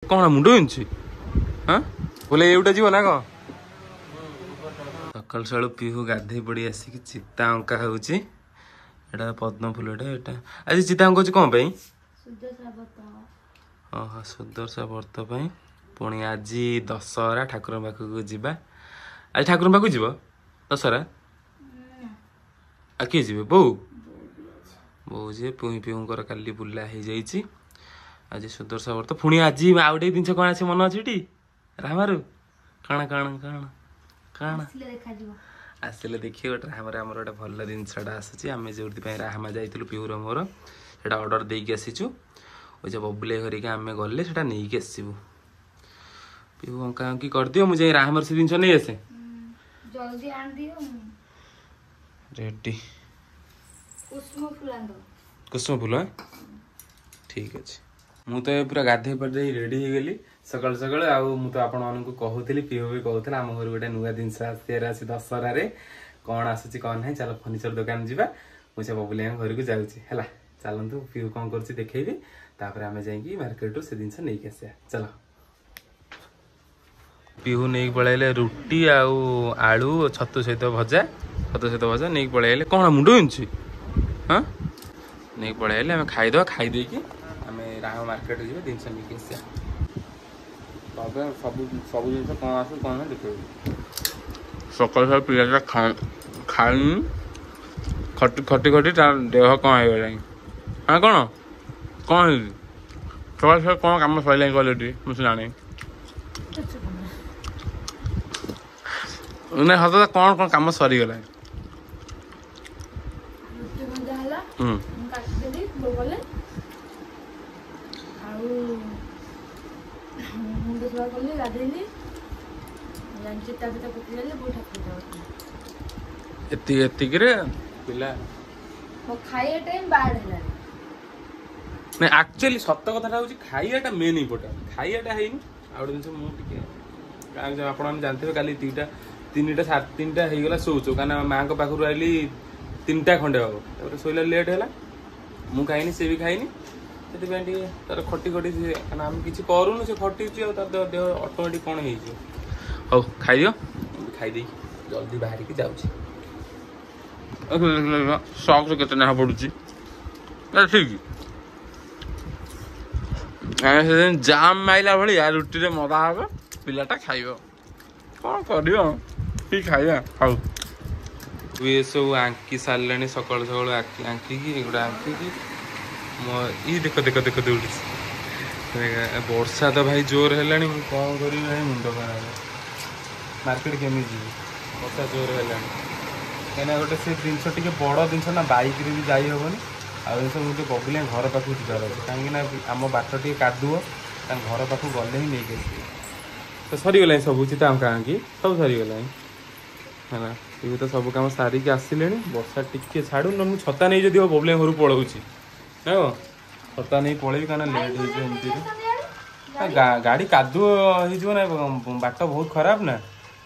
कौन मुंड बिंधुची हाँ बोले एटा जीव ना कौन सकाल सकाल पीहू गाधे पड़ी आसिक चिता अंका होची एटा पद्म फूलटा एटा आज चिता अंक होची कौन पे ओह सुदर्शा व्रत पे पुणी आज दशहरा ठाकुर पाखक जीवा आज ठाकुर पाखक जीव दशहरा आ किए जी बो बो जी पुई पीऊँकर काली बुला हो जाइए आज सुदर्शा व्रत पुणी आज आउ गए जिन कौन आस मन अच्छी रामारू कण कण कण कण आसले देखिए गोटे राम आमर गोटे भल जिनसा आसूँ आम जो रामा जाइलु पीऊर मोर से अर्डर देकी आसीचु जब बबुले घरिक आम गले से नहीं आसबू पीऊ अंका अंकी करदियो मुझे रामर से जिन नहीं आसे जल्दी आन दियो रेडी कुसुम फूल ठीक अच्छे मु तो पूरा गाधे पड़े रेडी हो गली सकाल सकाल आउ तो आपण मानक कहूली पीहू भी कहूला आम घर गोटे नुआ जिन आस दशहर कौन आसूँ कौन ना चलो फर्निचर दुकान जावा मुझे बबुल घर को जाऊँगी चलतु पीहू कौन कर देखेबी तापर आम जाइए मार्केट से जिन नहीं आसा चलो पीहू नहीं पलैले रुटी आलू छतु सहित भजा नहीं पलैले कौन मुंड बिंधुची हाँ नहीं पलैले आम खाईद खाईदे आम राम मार्केट जी जिन नहीं आसा सब जिन कौन आस कौन ना देख सकाल सकाल पिला खाई खटी खटी खटी देह कौन हो गला हाँ कौन कौन सकाल सकाल कौन कम सर कल मुझे जाने ना सत कौन कौन कम सरीगला एक्चुअली सत कथा हूँ खाइटा मेन इम्पोर्टाट खाइटा है जिन मुझे आप जानते काली दीटा तीन टा हो गला शोचु कहीं माँ को पाखु आइली 3टा खंडे हम शोला लेट है मुझे खाइनी सी भी खाइनी से तार खटी खटी आम कि करूनु से खटी तार देह अटोमेटिक कौन हो खाई खाईदे जल्दी बाहर की जाऊँ सक के पड़ू ठीक जाम माइला भाया रुटी मदा हम पिलाटा खाइब कौन कर खाइबा हाउ ये सब आंकी सारे सकाल सकाल आंकी गोटे आंकी ये देख देख देख दौड़ी वर्षा तो भाई जोर है कौन कर मुंड खराब मार्केट केमी जी वर्षा जोर है कहीं गोटे से जिनस टी बड़ जिनस ना बैक भी जाई हेनी आउ सब मुझे बबुल घर पाखक जावार अच्छे कहीं आम बाट टे कादुओ घर पाखक गले ही नहीं आसवे तो सरीगला सब चिता अंका आंकी सब सरीगला है ये तो सब कम सारिक आसिले वर्षा टिके छाड़ू ना मुझे छता नहीं जो बबुल घर पलाऊँ है छता नहीं पलैबी कहीं लेट हो गाड़ी कादुओ हो बाट बहुत खराब ना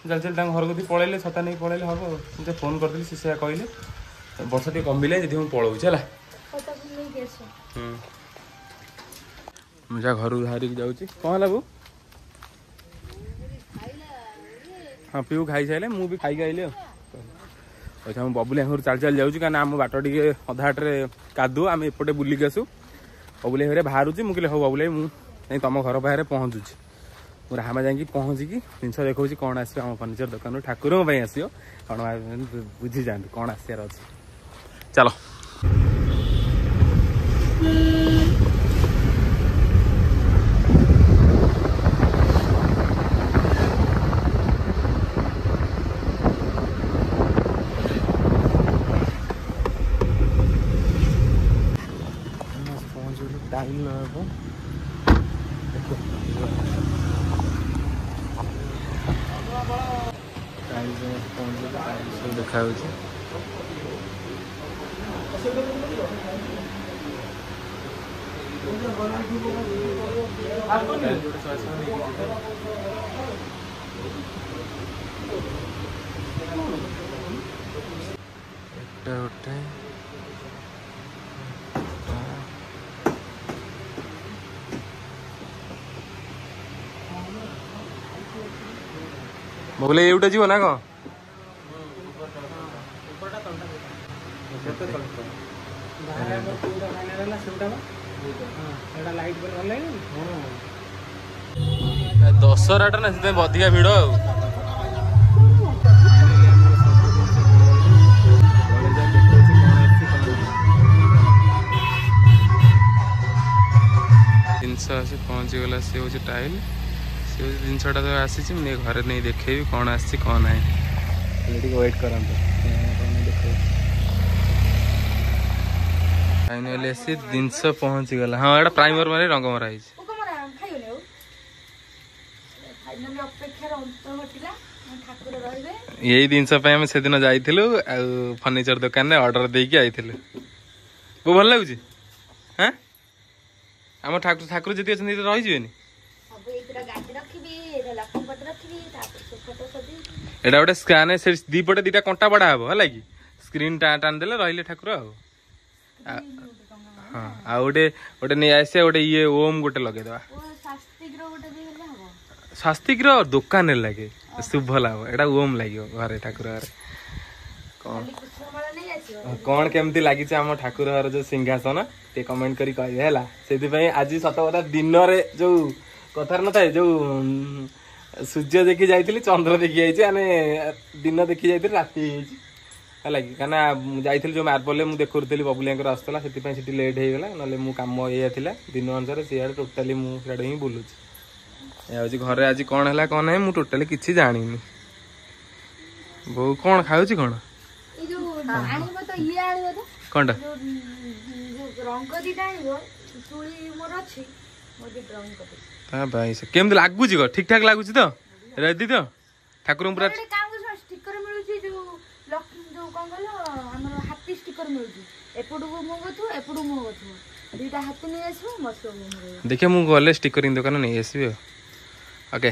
चल चल घर को पलैले छता नहीं पलैले हम मुझे फोन करदेली से कहले वर्षा टे कमिले जी मुझे पलाऊँ है मुझे घर बाहर जाऊँगी कौन है बो हाँ पीऊ खाई सारे मुझे खाई आइली अच्छा मुझे बबुल घर चल चल जाऊँगी कहीं आम बाट टे अधाटे कादुओ आम एपटे बुलिक आसू बबुल घर बाहर मुझे हो बबुल मुझे तुम घर बाहर पहुँचुची मुझे रामा जाकि पहुँचिकी जिन देखा कौन आस फर्निचर दुकान ठाकुर आसो कौन बुझी जाए कौन आसार अच्छे चलो टाइम देखा बोले एटा जीव ना कौन दशहराटा ना से अधिका भिड़ जिनस आसी पहुँची गला सी हूँ टाइल सी हूँ जिनसटा तो आसी घरे नहीं देखेबी कौन आसी कौन ना वेट कर फाइनाली आसी जिनस पहुँची गला हाँ एटा प्राइमर मारे रंग मरा यही जिनस से दिन जाइलु फर्निचर दुकान में ऑर्डर देकी आई वो भल लगुच हाँ आम ठाकुर ठाकुर जी अच्छे रही एटा गोटे स्कान से दीपटे दीटा कंटा बड़ा हम है कि स्क्रीन टान देले रही ठाकुर हाँ आ गोटे गोटे नहीं आसे गोटे ये ओम गोटे लगेदवा स्वास्तिक दुकान लगे शुभ लाभ एटा ओम लगे घरे ठाकुर घरे कौन केमती लगी आम ठाकुर घर जो सिंहासन ते कमेंट करी कहिए हैला सेति आज सत कथा दिन रे जो कथार न थाए जो सूर्य देखी जाइली चंद्र देखी जाने दिन देखी जाइली राति है कि जाइली जो मार्बल में देखुली बबुलिया आसला से लेट हो गला ना मो कम ये दिन अनुसार सीआड़े टोटाली मुझे हिं बुलूची घरे आज कौन है कौन है मुझे टोटाली किसी जानी बो कौन खाऊ कौन कौन हाँ भाई से केमती लगुच ठीक ठाक लगुच तो रेडी तो ठाकुर पूरा देखिए मुझे गले स्टिकरिंग दुकान नहीं आसबि ओके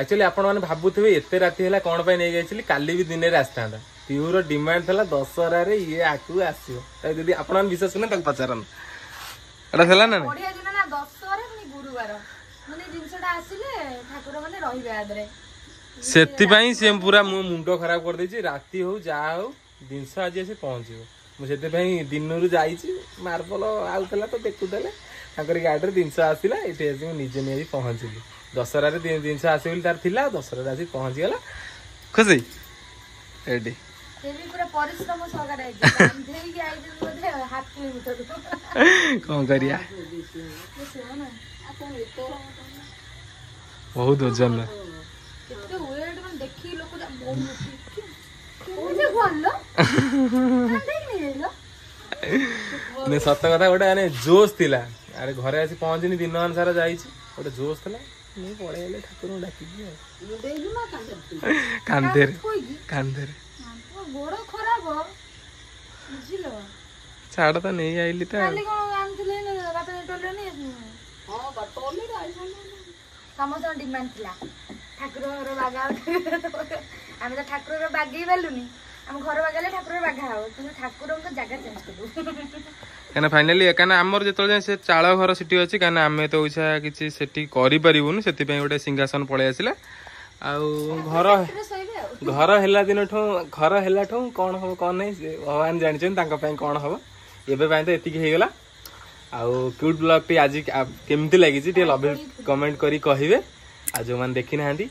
एक्चुअली आपण मैंने भावुवे एत राति है कौन नहीं गई काली भी दिन में आसता प्यूर डिमांड था दशहरा ये आकु आसो आप विश्वास ना पचारन एटा ना से पूरा मो मुंड खराब कर दे राति हो जहा हो जिनस आज आसी पहुँचो मुझे दिन रू जाइए मार्बल आउला तो देखुले गाड़ी जिनस आसला ये निजे नहीं पहुँचली दशहरा जिनस आस तार था दशहरा आसी पहुँचीगला खुशी रेडी कौन करिया बहुत वजन सत कथा गोटे जोश थिला अरे घरे आसी पहुँचनी दिन अनुसार जाइए गोटे जोश था पड़े ठाकुर डाकी कांधे कांधे छाड़ तो नहीं आईली तो समस्त डिमांड थिला ठाकुर बागा आम तो ठाकुर बागे पालुनी आम घर बागाले ठाकुर बागा हो ठाकुर जगह चेंज करू कहना फाइनाली कहना आमर जो से चाल घर सीटी अच्छी कहना आम तो ओछा किसी सेठी करि परिबुनु सेति पई गोटे सिंहासन पळे आसिला आउ घर घर हेला दिन घर हेला कौन हम कौन नहीं भगवान जानते कौन हम एवं तो एतिक हो गला आउ क्यूट ब्लॉग टी आज केमती लगी लव कमेंट करी कहिबे आ जो मैंने देखी ना से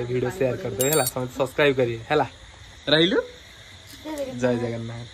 वीडियो शेयर करदे है सब्सक्राइब करिए है रहिलु जय जगन्नाथ।